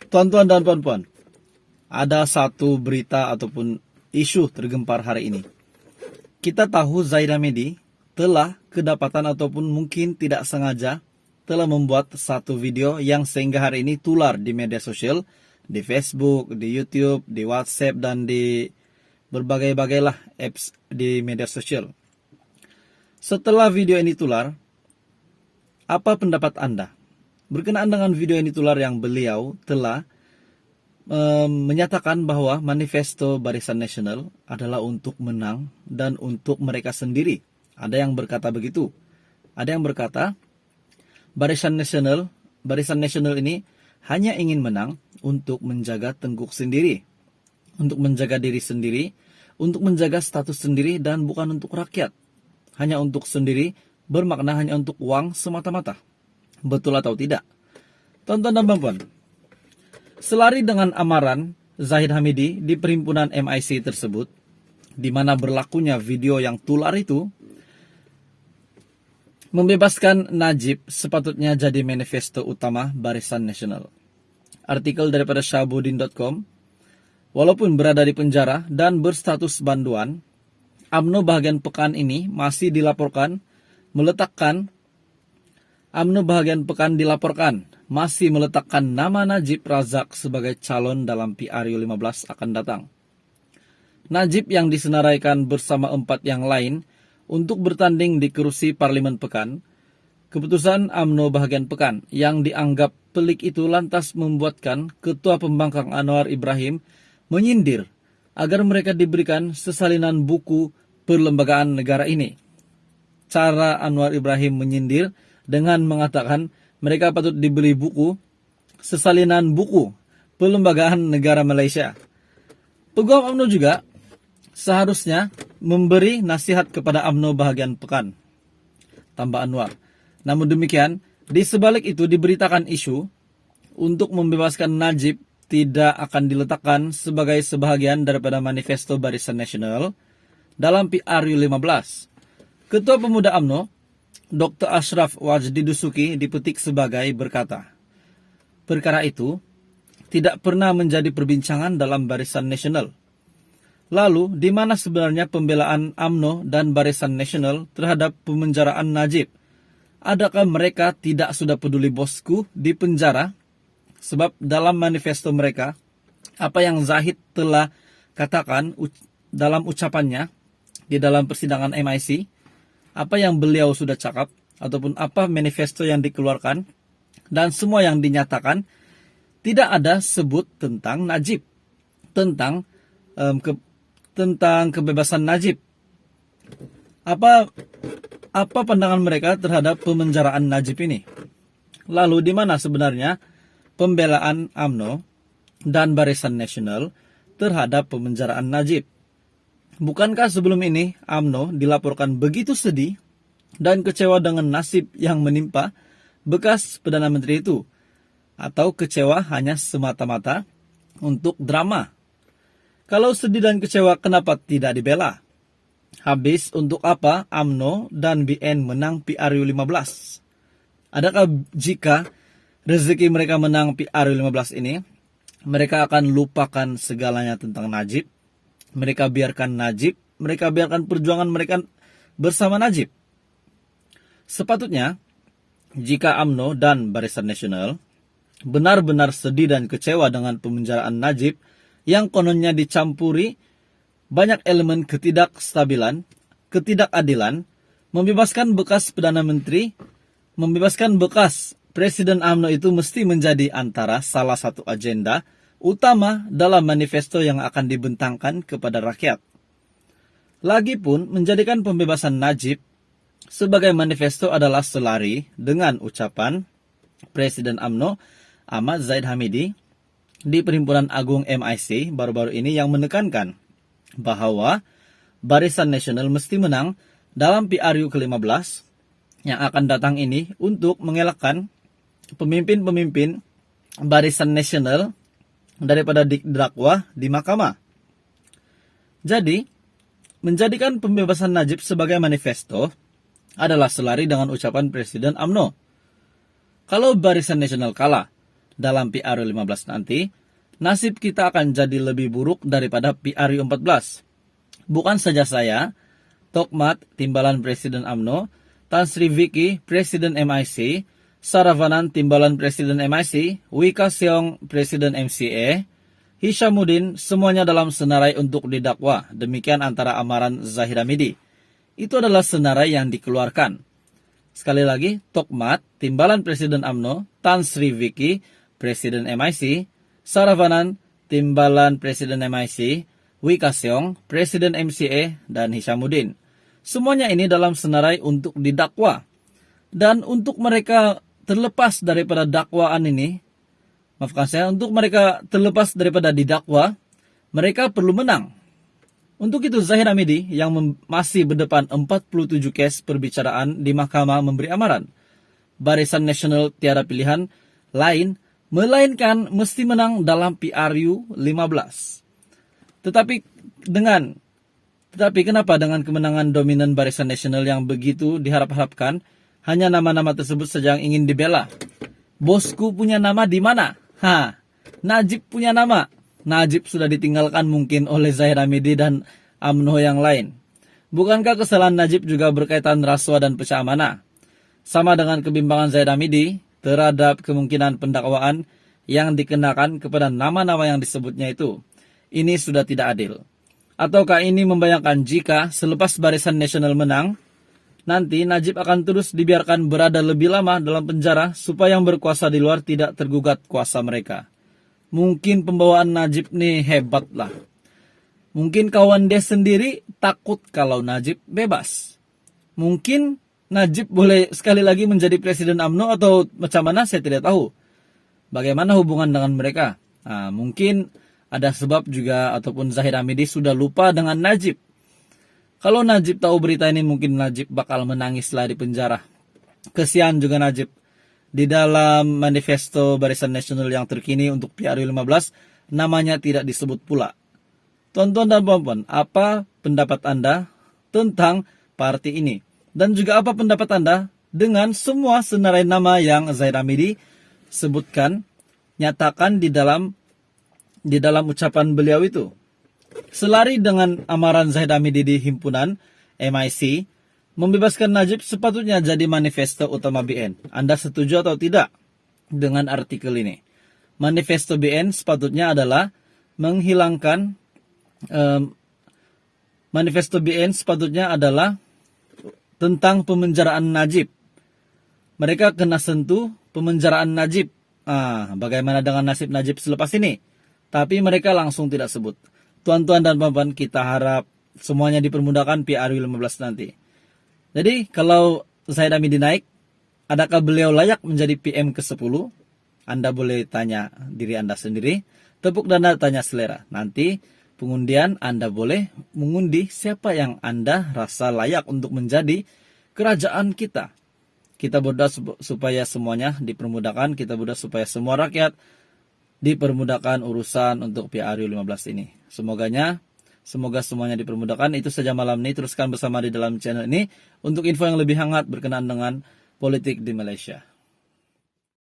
Tuan-tuan dan puan-puan, ada satu berita ataupun isu tergempar hari ini. Kita tahu Zaid Hamidi telah kedapatan ataupun mungkin tidak sengaja telah membuat satu video yang sehingga hari ini tular di media sosial, di Facebook, di YouTube, di WhatsApp, dan di berbagai-bagai lah apps di media sosial. Setelah video ini tular, apa pendapat Anda? Berkenaan dengan video ini tular yang beliau telah menyatakan bahwa manifesto Barisan Nasional adalah untuk menang dan untuk mereka sendiri. Ada yang berkata begitu. Ada yang berkata Barisan Nasional ini hanya ingin menang untuk menjaga tengkuk sendiri, untuk menjaga diri sendiri, untuk menjaga status sendiri dan bukan untuk rakyat. Hanya untuk sendiri, bermakna hanya untuk uang semata-mata. Betul atau tidak? Tonton dan puan-puan. Selari dengan amaran Zaid Hamidi di perhimpunan MIC tersebut, di mana berlakunya video yang tular itu, membebaskan Najib sepatutnya jadi manifesto utama Barisan Nasional. Artikel daripada syahbudin.com, walaupun berada di penjara dan berstatus banduan, UMNO bahagian pekan ini masih dilaporkan masih meletakkan nama Najib Razak sebagai calon dalam PRU 15 akan datang. Najib yang disenaraikan bersama 4 yang lain untuk bertanding di kursi Parlemen Pekan, keputusan UMNO bahagian pekan yang dianggap pelik itu lantas membuatkan Ketua Pembangkang Anwar Ibrahim menyindir agar mereka diberikan sesalinan buku perlembagaan negara ini. Cara Anwar Ibrahim menyindir dengan mengatakan mereka patut dibeli buku, sesalinan buku perlembagaan negara Malaysia. Peguam UMNO juga seharusnya memberi nasihat kepada UMNO bahagian pekan, tambah Anwar. Namun demikian, di sebalik itu diberitakan isu untuk membebaskan Najib tidak akan diletakkan sebagai sebahagian daripada manifesto Barisan Nasional dalam PRU 15. Ketua Pemuda UMNO, Dr. Ashraf Wajdi Dusuki dipetik sebagai berkata, perkara itu tidak pernah menjadi perbincangan dalam Barisan Nasional. Lalu, di mana sebenarnya pembelaan UMNO dan Barisan Nasional terhadap pemenjaraan Najib? Adakah mereka tidak sudah peduli bosku di penjara? Sebab dalam manifesto mereka, apa yang Zahid telah katakan dalam ucapannya di dalam persidangan MIC, apa yang beliau sudah cakap, ataupun apa manifesto yang dikeluarkan, dan semua yang dinyatakan, tidak ada sebut tentang Najib, tentang kebebasan Najib. Apa pandangan mereka terhadap pemenjaraan Najib ini? Lalu di mana sebenarnya pembelaan UMNO dan Barisan Nasional terhadap pemenjaraan Najib? Bukankah sebelum ini UMNO dilaporkan begitu sedih dan kecewa dengan nasib yang menimpa bekas Perdana Menteri itu? Atau kecewa hanya semata-mata untuk drama? Kalau sedih dan kecewa, kenapa tidak dibela? Habis untuk apa UMNO dan BN menang PRU 15? Adakah jika rezeki mereka menang PRU 15 ini, mereka akan lupakan segalanya tentang Najib? Mereka biarkan perjuangan mereka bersama Najib. Sepatutnya, jika UMNO dan Barisan Nasional benar-benar sedih dan kecewa dengan pemenjaraan Najib yang kononnya dicampuri banyak elemen ketidakstabilan, ketidakadilan, membebaskan bekas Perdana Menteri, membebaskan bekas Presiden UMNO itu mesti menjadi antara salah satu agenda utama dalam manifesto yang akan dibentangkan kepada rakyat. Lagipun, menjadikan pembebasan Najib sebagai manifesto adalah selari dengan ucapan Presiden UMNO Ahmad Zaid Hamidi di Perhimpunan Agung MIC baru-baru ini yang menekankan bahwa Barisan Nasional mesti menang dalam PRU ke-15 yang akan datang ini untuk mengelakkan pemimpin-pemimpin Barisan Nasional daripada didakwa di mahkamah. Jadi, menjadikan pembebasan Najib sebagai manifesto adalah selari dengan ucapan Presiden UMNO. Kalau Barisan Nasional kalah dalam PRU 15 nanti, nasib kita akan jadi lebih buruk daripada PRU 14. Bukan saja saya, Tokmat, Timbalan Presiden UMNO, Tan Sri Vicky, Presiden MIC, Saravanan, Timbalan Presiden MIC, Wika Seong, Presiden MCA, Hishamuddin, semuanya dalam senarai untuk didakwa. Demikian antara amaran Zahid Hamidi. Itu adalah senarai yang dikeluarkan. Sekali lagi, Tokmat, Timbalan Presiden UMNO, Tan Sri Vicky, Presiden MIC, Saravanan, Timbalan Presiden MIC, Wika Seong, Presiden MCA, dan Hishamuddin. Semuanya ini dalam senarai untuk didakwa. Dan untuk mereka terlepas daripada dakwaan ini, maafkan saya, untuk mereka terlepas daripada didakwa, mereka perlu menang. Untuk itu Zahid Hamidi yang masih berdepan 47 kes perbicaraan di mahkamah memberi amaran. Barisan Nasional tiada pilihan lain, melainkan mesti menang dalam PRU 15. Tetapi kenapa dengan kemenangan dominan Barisan Nasional yang begitu diharap-harapkan, hanya nama-nama tersebut saja yang ingin dibela? Bosku punya nama di mana? Najib punya nama. Najib sudah ditinggalkan mungkin oleh Zahid Hamidi dan UMNO yang lain. Bukankah kesalahan Najib juga berkaitan rasuah dan pecah amanah? Sama dengan kebimbangan Zahid Hamidi terhadap kemungkinan pendakwaan yang dikenakan kepada nama-nama yang disebutnya itu. Ini sudah tidak adil. Ataukah ini membayangkan jika selepas Barisan Nasional menang, nanti Najib akan terus dibiarkan berada lebih lama dalam penjara supaya yang berkuasa di luar tidak tergugat kuasa mereka? Mungkin pembawaan Najib nih hebat lah. Mungkin kawan dia sendiri takut kalau Najib bebas. Mungkin Najib boleh sekali lagi menjadi Presiden UMNO atau macam mana, saya tidak tahu. Bagaimana hubungan dengan mereka? Mungkin ada sebab juga, ataupun Zahid Hamidi sudah lupa dengan Najib. Kalau Najib tahu berita ini, mungkin Najib bakal menangislah di penjara. Kesian juga Najib. Di dalam manifesto Barisan Nasional yang terkini untuk PRU 15, namanya tidak disebut pula. Tuan-tuan dan puan-puan, apa pendapat Anda tentang parti ini? Dan juga apa pendapat Anda dengan semua senarai nama yang Zahid Hamidi sebutkan, nyatakan di dalam ucapan beliau itu? Selari dengan amaran Zahid Hamidi di himpunan MIC, membebaskan Najib sepatutnya jadi manifesto utama BN. Anda setuju atau tidak dengan artikel ini? Manifesto BN sepatutnya adalah menghilangkan manifesto BN sepatutnya adalah tentang pemenjaraan Najib. Mereka kena sentuh pemenjaraan Najib. Bagaimana dengan nasib Najib selepas ini? Tapi mereka langsung tidak sebut. Tuan-tuan dan puan-puan, kita harap semuanya dipermudahkan PRU 15 nanti. Jadi kalau Zahid Hamidi naik, adakah beliau layak menjadi PM ke-10? Anda boleh tanya diri Anda sendiri. Tepuk dada tanya selera. Nanti pengundian Anda boleh mengundi siapa yang Anda rasa layak untuk menjadi kerajaan kita. Kita berdoa supaya semuanya dipermudahkan. Kita berdoa supaya semua rakyat dipermudahkan urusan untuk PRU 15 ini. Semoga semuanya dipermudahkan. Itu saja malam ini. Teruskan bersama di dalam channel ini untuk info yang lebih hangat berkenaan dengan politik di Malaysia.